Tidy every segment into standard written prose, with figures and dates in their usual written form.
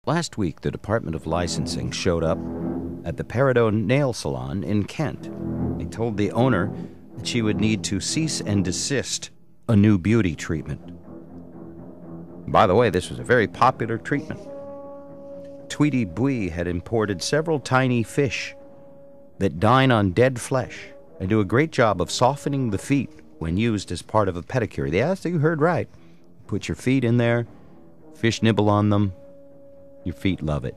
Last week, the Department of Licensing showed up at the Peridot Nail Salon in Kent. They told the owner that she would need to cease and desist a new beauty treatment. By the way, this was a very popular treatment. Tweety Bui had imported several tiny fish that dine on dead flesh and do a great job of softening the feet when used as part of a pedicure. Yes, you heard right. Put your feet in there, fish nibble on them. Your feet love it.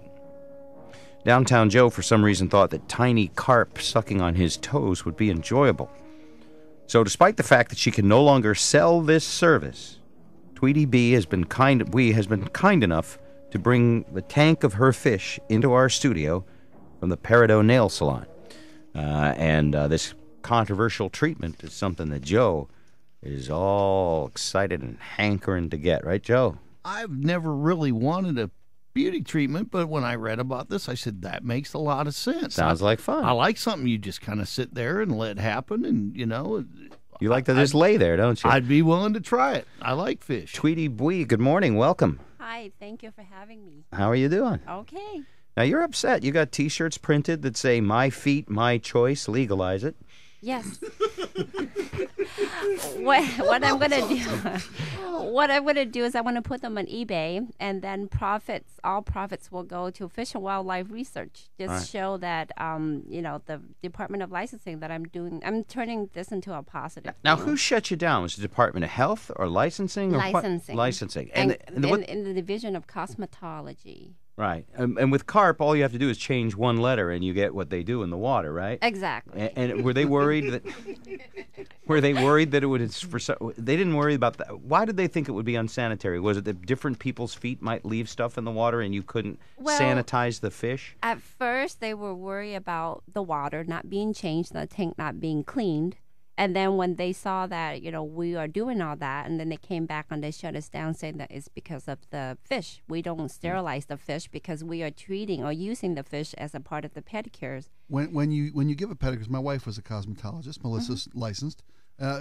Downtown Joe, for some reason, thought that tiny carp sucking on his toes would be enjoyable. So despite the fact that she can no longer sell this service, Tweety Bee has been kind enough to bring the tank of her fish into our studio from the Peridot Nail Salon. This controversial treatment is something that Joe is all excited and hankering to get. Right, Joe? I've never really wanted a beauty treatment, but when I read about this, I said, that makes a lot of sense. Sounds like fun. I like something you just kind of sit there and let happen, and, you know. You like to just lay there, don't you? I'd be willing to try it. I like fish. Tweety Bui, good morning. Welcome. Hi, thank you for having me. How are you doing? Okay. Now, you're upset. You got T-shirts printed that say, "My feet, my choice, legalize it." Yes. What I'm gonna do is I want to put them on eBay, and then all profits will go to Fish and Wildlife Research. Just show that the Department of Licensing that I'm turning this into a positive. Now, thing. who shut you down? Was it Department of Health or licensing? Or licensing. What? Licensing. And in the Division of Cosmetology. Right. And with carp, all you have to do is change one letter, and you get what they do in the water, right? Exactly. And were they worried that? Were they worried that it would? They didn't worry about that. Why did they think it would be unsanitary? Was it that different people's feet might leave stuff in the water, and you couldn't sanitize the fish? At first, they were worried about the water not being changed, the tank not being cleaned. And then when they saw that, we are doing all that, and then they came back and they shut us down saying that it's because of the fish. We don't sterilize the fish because we are treating or using the fish as a part of the pedicures. When you give a pedicure, my wife was a cosmetologist, Melissa's licensed.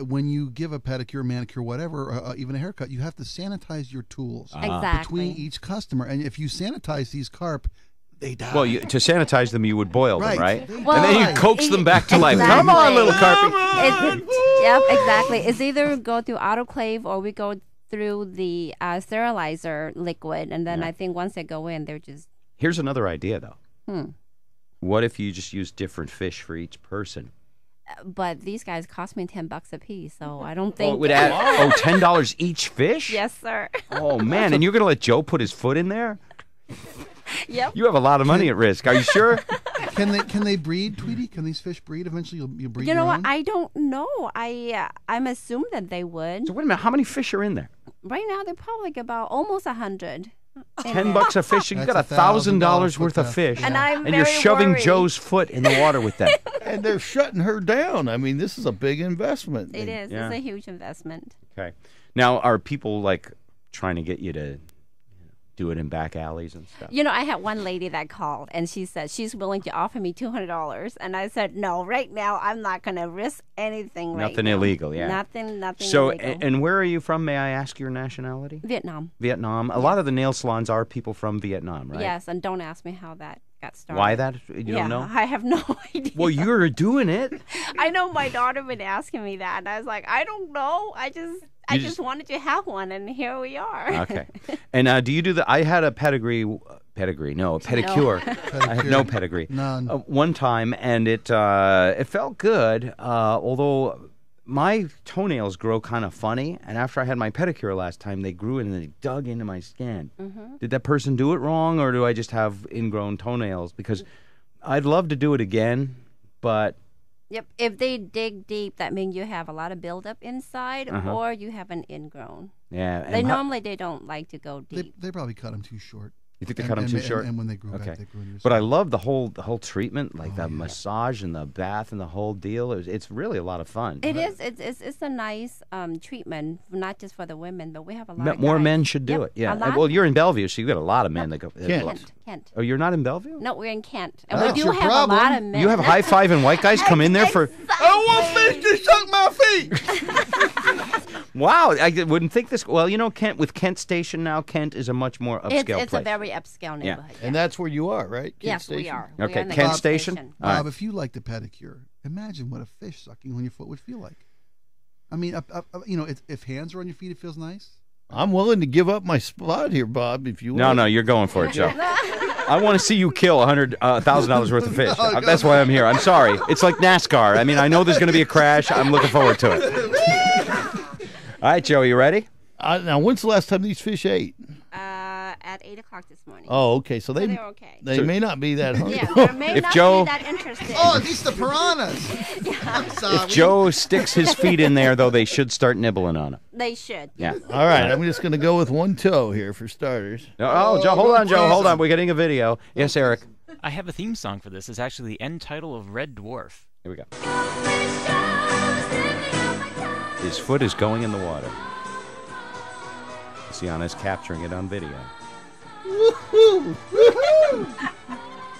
When you give a pedicure, manicure, whatever, even a haircut, you have to sanitize your tools Exactly. between each customer. And if you sanitize these carp, they die. Well, to sanitize them, you would boil them, right? Well, and then you coax them back to life. Exactly. Come on, little carpy. Yep, exactly. It's either go through autoclave or we go through the sterilizer liquid, and then I think once they go in, they're just... Here's another idea, though. What if you just use different fish for each person? But these guys cost me $10 a piece, so I don't think... it would add, $10 each fish? Yes, sir. Oh, man, and you're going to let Joe put his foot in there? Yep. You have a lot of money at risk. Are you sure? Can they breed, Tweety? Can these fish breed? Eventually, you'll breed. You know your what? own? I don't know. I'm assuming that they would. So wait a minute. How many fish are in there? Right now, they're probably about almost 100. $10 a fish. You got $1,000 worth of fish, and you're shoving worried. Joe's foot in the water with that. And they're shutting her down. I mean, this is a big investment. It is. Yeah. It's a huge investment. Okay. Now, are people trying to get you to do it in back alleys and stuff? I had one lady that called, and she said she's willing to offer me $200, and I said no. Right now, I'm not going to risk anything. Nothing right now. illegal, yeah. Nothing. So, illegal. and where are you from? May I ask your nationality? Vietnam. Vietnam. A lot of the nail salons are people from Vietnam, right? Yes, and don't ask me how that got started. Why that? You don't know? I have no idea. Well, you're doing it. I know my daughter been asking me that, and I was like, I don't know. I just wanted to have one, and here we are. Okay. And do you do I had a pedicure. No. I have no pedigree. None. One time, and it felt good, although my toenails grow kind of funny, and after I had my pedicure last time, they grew in and they dug into my skin. Did that person do it wrong, or do I just have ingrown toenails? Because I'd love to do it again, but... Yep. If they dig deep, that means you have a lot of buildup inside, or you have an ingrown. Yeah. Normally they don't like to go deep. They probably cut them too short. You think they cut them too short? And when they grew back, they grew in your But skin. I love the whole treatment, the massage and the bath and the whole deal. It's really a lot of fun. It is. It's a nice treatment, not just for the women, but we have a lot of more guys. men should do it. Yeah. A lot. Well, you're in Bellevue, so you got a lot of men that go. Kent. Oh, you're not in Bellevue? No, we're in Kent, and That's we do your have problem. a lot of men. You have high-fiving white guys come in there for... I want fish to suck my feet. Wow, I wouldn't think this. Well, you know, Kent, with Kent Station now, Kent is a much more upscale It's place. a very upscale neighborhood. And that's where you are, right? Kent Yes, we Station? are. We are Okay, in the Kent Kent Station? Station. All right. Bob, if you like the pedicure, imagine what a fish sucking on your foot would feel like. I mean, you know, if hands are on your feet, it feels nice. I'm willing to give up my spot here, Bob, if you want. No, you're going for it, Joe. I want to see you kill $100,000 worth of fish. That's why I'm here. I'm sorry. It's like NASCAR. I mean, I know there's going to be a crash. I'm looking forward to it. All right, Joe, you ready? Now, when's the last time these fish ate? At 8 o'clock this morning. Oh, okay. So they're okay. They may not be that hungry. Yeah, they may If not Joe- be that interested. Oh, these the piranhas. I'm sorry. If Joe sticks his feet in there, though, they should start nibbling on it. They should. Yeah. All right, I'm just going to go with one toe here for starters. Oh, Joe, hold on, Joe. Hold on. We're getting a video. Yes, Eric. I have a theme song for this. It's actually the end title of Red Dwarf. Here we go. His foot is going in the water. Sienna's capturing it on video.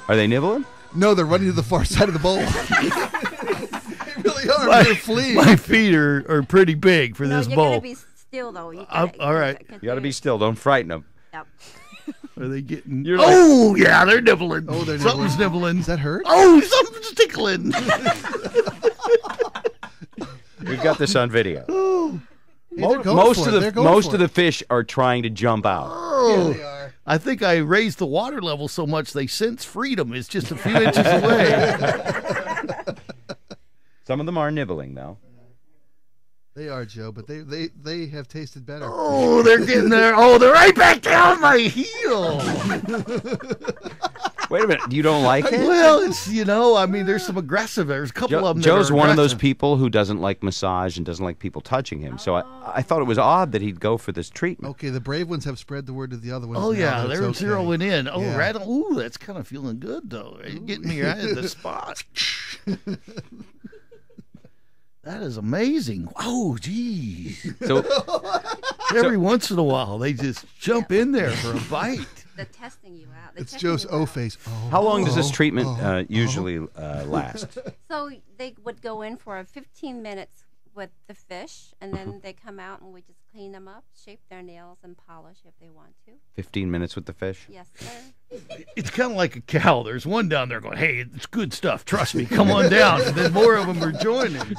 Are they nibbling? No, they're running to the far side of the bowl. They really are. They're fleeing. My feet are pretty big for this you're bowl. gonna be still though. all right. You got to be still. Don't frighten them. Yep. Are they getting? You're like- Oh yeah, they're nibbling. Oh, they're Something's nibbling. Does that hurt? Oh, something's tickling. We've got this on video. Hey, they're going Most for of it. They're the going most for of the it. fish are trying to jump out. Yeah, they are. I think I raised the water level so much they sense freedom. It's just a few inches away. Some of them are nibbling, though. They are, Joe, but they have tasted better. Oh, they're getting there. Oh, they're right back down my heel. Wait a minute. You don't like it? Well, it's I mean, there's some aggressive. There's a couple of them. Joe's that are one of those aggressive. people who doesn't like massage and doesn't like people touching him. So I thought it was odd that he'd go for this treatment. Okay, the brave ones have spread the word to the other ones. Oh now yeah, that they're it's okay. zeroing in. Oh, Yeah. right. Ooh, that's kind of feeling good though. You're getting me right at the spot. That is amazing. Oh, geez. So Every once in a while, they just jump in there for a bite. They're testing you out. They're It's checking Joe's you O out. face. Oh, how long does this treatment usually last? So they would go in for 15 minutes with the fish, and then they come out and we just clean them up, shape their nails, and polish if they want to. 15 minutes with the fish? Yes, sir. It's kind of like a cow. There's one down there going, "Hey, it's good stuff. Trust me. Come on down." And then more of them are joining.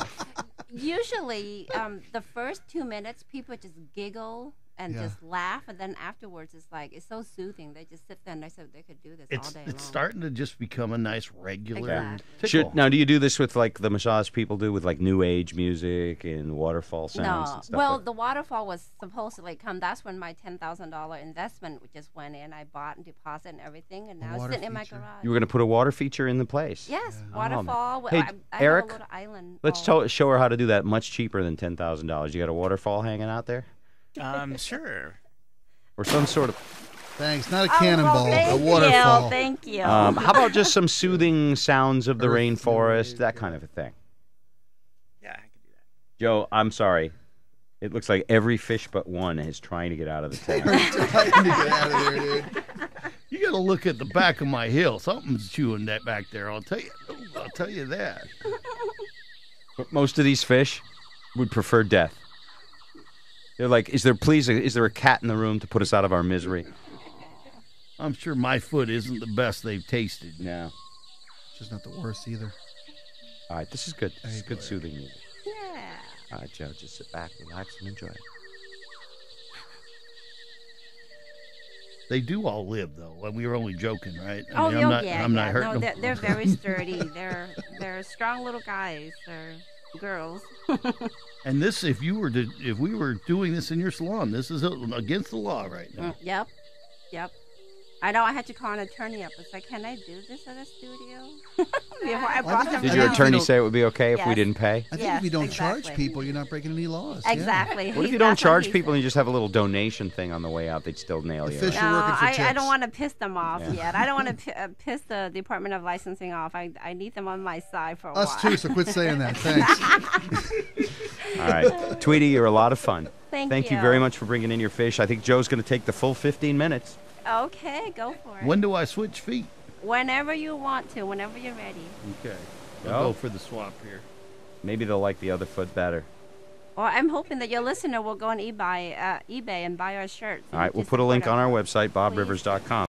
Usually, the first 2 minutes, people just giggle and Yeah. just laugh, and then afterwards, it's so soothing. They just sit there and they said they could do this all day long. It's starting to just become a nice regular Exactly. tickle. Now, do you do this with like the massage people do with like new age music and waterfall sounds No. and stuff? Well, like the waterfall was supposedly come. That's when my $10,000 investment just went in. I bought and deposited and everything, and now it's water sitting in my feature. garage. you were going to put a water feature in the place? Yes, Oh, waterfall. Hey, I Eric, have a little island. Let's show her how to do that much cheaper than $10,000. You got a waterfall hanging out there? Sure. Or some sort of... Thanks. Not a Oh, cannonball, thank a waterfall. You, thank you. how about just some soothing sounds of the rainforest, that kind of a thing? Yeah, I can do that. Joe, I'm sorry. It looks like every fish but one is trying to get out of the tank. Trying to get out of there, dude. You got to look at the back of my heel. Something's chewing that back there. I'll tell you. I'll tell you that. But most of these fish would prefer death. They're like, is there a cat in the room to put us out of our misery? I'm sure my foot isn't the best they've tasted. No. Just not the worst either. All right, this is good. This is good soothing music. Yeah. All right, Joe, just sit back, relax, and enjoy it. They do all live though, and we were only joking, right? Oh, I'm not yeah. hurting No, them. they're very sturdy. They're strong little guys. They're girls. And this, if we were doing this in your salon, this is against the law right now. Yep. I know I had to call an attorney up. It's like, can I do this at a studio? Before I brought them Did down. your attorney say it would be okay if we Yes. didn't pay? I think Yes, if you don't charge exactly. people, you're not breaking any laws. Yeah. Exactly. What if you don't charge people and you just have a little donation thing on the way out? They'd still nail you. Fish right? are No, working for I tips. don't want to piss them off Yeah. yet. I don't want to piss the Department of Licensing off. I need them on my side for a while. Us too, so quit saying that. Thanks. All right. Tweety, you're a lot of fun. Thank you you. very much for bringing in your fish. I think Joe's going to take the full 15 minutes. Okay, go for it. When do I switch feet? Whenever you want to, whenever you're ready. Okay. Go. I'll go for the swap here. Maybe they'll like the other foot better. Well, I'm hoping that your listener will go on eBay and buy our shirts. All right, we'll put a link on our website, bobrivers.com.